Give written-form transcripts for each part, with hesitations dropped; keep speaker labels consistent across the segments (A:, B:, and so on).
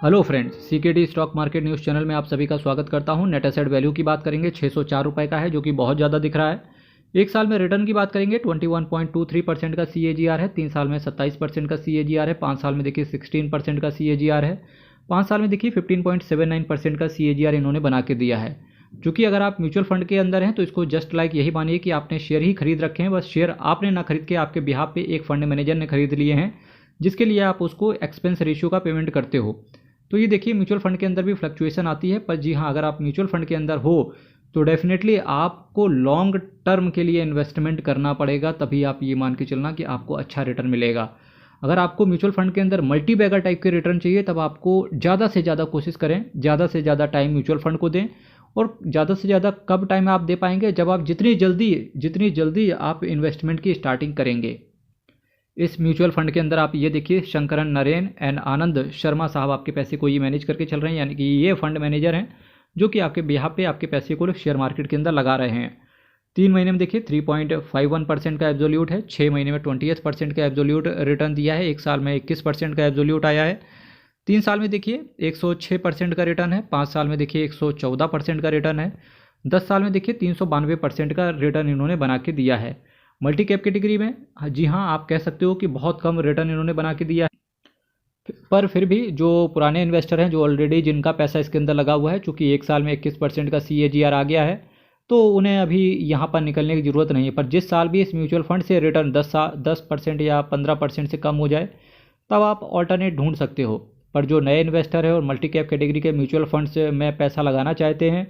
A: Hello friends, CKD stock market news channel में आप सभी का स्वागत करता हूं। नेट एसेट वैल्यू की बात करेंगे 604 रुपये का है, जो कि बहुत ज़्यादा दिख रहा है। एक साल में रिटर्न की बात करेंगे 21.23% का CAGR है। 3 साल में 27% का CAGR है। 5 साल में देखिए 16% का CAGR है। 5 साल में देखिए 15.79% का CAGR इन्होंने बना के दिया है। चूँकि अगर आप म्यूचुअल फंड के अंदर हैं तो इसको जस्ट लाइक यही मानिए कि आपने शेयर ही खरीद रखे हैं। बस शेयर आपने ना खरीद के आपके बिहाफ पे एक फंड मैनेजर ने खरीद लिए हैं, जिसके लिए आप उसको एक्सपेंस रेशियो का पेमेंट करते हो। तो ये देखिए म्यूचुअल फंड के अंदर भी फ्लक्चुएशन आती है, पर जी हाँ, अगर आप म्यूचुअल फंड के अंदर हो तो डेफिनेटली आपको लॉन्ग टर्म के लिए इन्वेस्टमेंट करना पड़ेगा, तभी आप ये मान के चलना कि आपको अच्छा रिटर्न मिलेगा। अगर आपको म्यूचुअल फंड के अंदर मल्टी बैगर टाइप के रिटर्न चाहिए, तब आपको ज़्यादा से ज़्यादा कोशिश करें, ज़्यादा से ज़्यादा टाइम म्यूचुअल फंड को दें। और ज़्यादा से ज़्यादा कब टाइम आप दे पाएंगे, जब आप जितनी जल्दी आप इन्वेस्टमेंट की स्टार्टिंग करेंगे। इस म्यूचुअल फंड के अंदर आप ये देखिए शंकरन नरेन एंड आनंद शर्मा साहब आपके पैसे को ये मैनेज करके चल रहे हैं, यानी कि ये फंड मैनेजर हैं जो कि आपके बिहाफ पे आपके पैसे को शेयर मार्केट के अंदर लगा रहे हैं। 3 महीने में देखिए 3.51% का एब्सोल्यूट है। 6 महीने में 28% का एब्सोल्यूट रिटर्न दिया है। 1 साल में 21% का एब्सोल्यूट आया है। 3 साल में देखिए 106% का रिटर्न है। 5 साल में देखिए 114% का रिटर्न है। 10 साल में देखिए 392% का रिटर्न इन्होंने बना के दिया है। मल्टी कैप कैटेगरी में जी हाँ, आप कह सकते हो कि बहुत कम रिटर्न इन्होंने बना के दिया है, पर फिर भी जो पुराने इन्वेस्टर हैं, जो ऑलरेडी जिनका पैसा इसके अंदर लगा हुआ है, चूँकि 1 साल में 21% का CAGR आ गया है, तो उन्हें अभी यहाँ पर निकलने की ज़रूरत नहीं है। पर जिस साल भी इस म्यूचुअल फंड से रिटर्न 10% या 15% से कम हो जाए, तब आप ऑल्टरनेट ढूंढ सकते हो। पर जो नए इन्वेस्टर है और मल्टी कैप कैटेगरी के म्यूचुअल फंड्स में पैसा लगाना चाहते हैं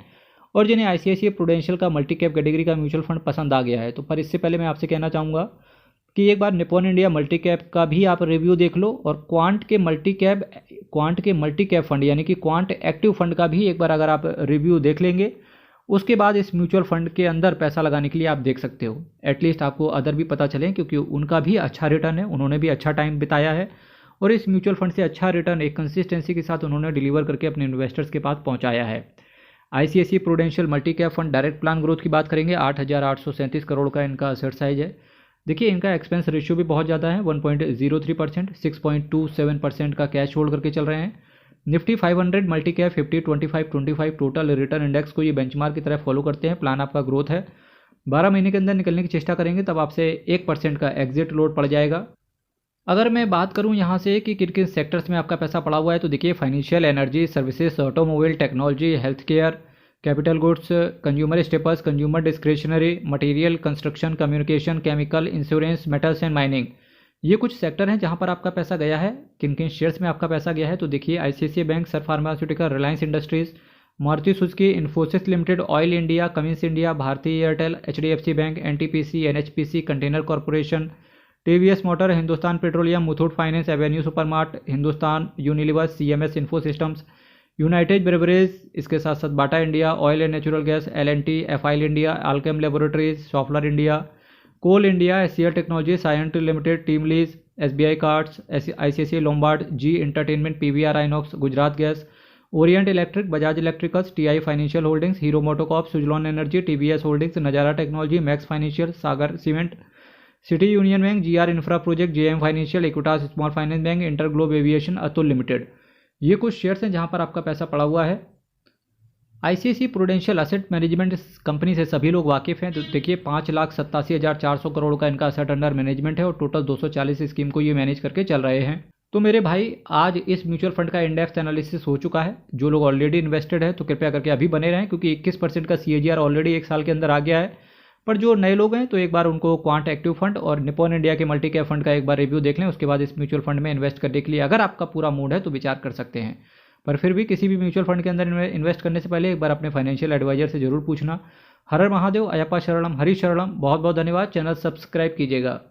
A: और जिन्हें ICICI प्रूडेंशियल का मल्टी कैप कैटेगरी का म्यूचुअल फंड पसंद आ गया है, तो पर इससे पहले मैं आपसे कहना चाहूँगा कि एक बार निप्पॉन इंडिया मल्टी कैप का भी आप रिव्यू देख लो, और क्वांट के मल्टी कैप फंड यानी कि क्वांट एक्टिव फंड का भी एक बार अगर आप रिव्यू देख लेंगे, उसके बाद इस म्यूचुअल फंड के अंदर पैसा लगाने के लिए आप देख सकते हो। एटलीस्ट आपको अदर भी पता चले, क्योंकि उनका भी अच्छा रिटर्न है, उन्होंने भी अच्छा टाइम बिताया है और इस म्यूचुअल फंड से अच्छा रिटर्न एक कंसिस्टेंसी के साथ उन्होंने डिलीवर करके अपने इन्वेस्टर्स के पास पहुँचाया है। ICICI prudential multi cap fund direct plan growth की बात करेंगे, 8,837 करोड़ का इनका असेट साइज है। देखिए इनका एक्सपेंस रेशियो भी बहुत ज़्यादा है, 1.03%, 6.27% का कैश होल्ड करके चल रहे हैं। Nifty 500 multi cap 50 25 25 total return index को ये बेंचमार्क की तरह फॉलो करते हैं। प्लान आपका ग्रोथ है, 12 महीने के अंदर निकलने की चेष्टा करेंगे, तब आपसे 1% का एग्जिट लोड पड़ जाएगा। अगर मैं बात करूं यहाँ से कि किन किन सेक्टर्स में आपका पैसा पड़ा हुआ है, तो देखिए financial, energy services, automobile, technology, health care, capital goods, consumer staples, consumer discretionary, material, construction, communication, chemical, insurance, metals and mining, ये कुछ सेक्टर हैं जहाँ पर आपका पैसा गया है। किन किन शेयर्स में आपका पैसा गया है, तो देखिए ICICI बैंक, सर Pharmaceutical, Reliance Industries, Maruti Suzuki, Infosys Limited, Oil India, Cummins India, Bharti Airtel, HDFC Bank, NTPC, NHPC, Container Corporation, TVS Motor, Hindustan Petroleum, Muthoot Finance, Avenue Supermart, Hindustan Unilever, CMS Info Systems, United Breweries, इसके साथ साथ Bata India, Oil and Natural Gas, L&T, FIL India, Alkem Laboratories, Software India, Coal India, SCL Technology, Cyient Limited, TeamLease, SBI Cards, ICICI Lombard, Zee entertainment, PVR Inox, Gujarat Gas, Orient Electric, Bajaj Electricals, TI Financial Holdings, Hero MotoCorp, Suzlon Energy, TVS Holdings, Nazara Technology, Max Financial, Sagar Cement, City Union Bank, GR Infra Project, JM Financial, Equitas Small Finance Bank, InterGlobe Aviation, Atul Limited, ये कुछ shares हैं जहां पर आपका पैसा पड़ा हुआ है। ICICI prudential asset management company से सभी लोग वाकिफ़ हैं। तो देखिए 5,87,400 करोड़ का इनका असेट अंडर मैनेजमेंट है और टोटल 240 स्कीम को ये मैनेज करके चल रहे हैं। तो मेरे भाई, आज इस म्यूचुअल फंड का इंडेक्स एनालिसिस हो चुका है। जो लोग ऑलरेडी इन्वेस्टेड है तो कृपया करके अभी बने रहें, क्योंकि 21% का CAGR ऑलरेडी 1 साल के अंदर आ गया है। पर जो नए लोग हैं तो एक बार उनको क्वांट एक्टिव फंड और निप्पॉन इंडिया के मल्टी कैप फंड का एक बार रिव्यू देख लें, उसके बाद इस म्यूचुअल फंड में इन्वेस्ट करने के लिए अगर आपका पूरा मूड है तो विचार कर सकते हैं। पर फिर भी किसी भी म्यूचुअल फंड के अंदर इन्वेस्ट करने से पहले एक बार अपने फाइनेंशियल एडवाइजर से जरूर पूछना। हर हर महादेव, अयप्पा शरणम, हरि शरणम। बहुत बहुत धन्यवाद। चैनल सब्सक्राइब कीजिएगा।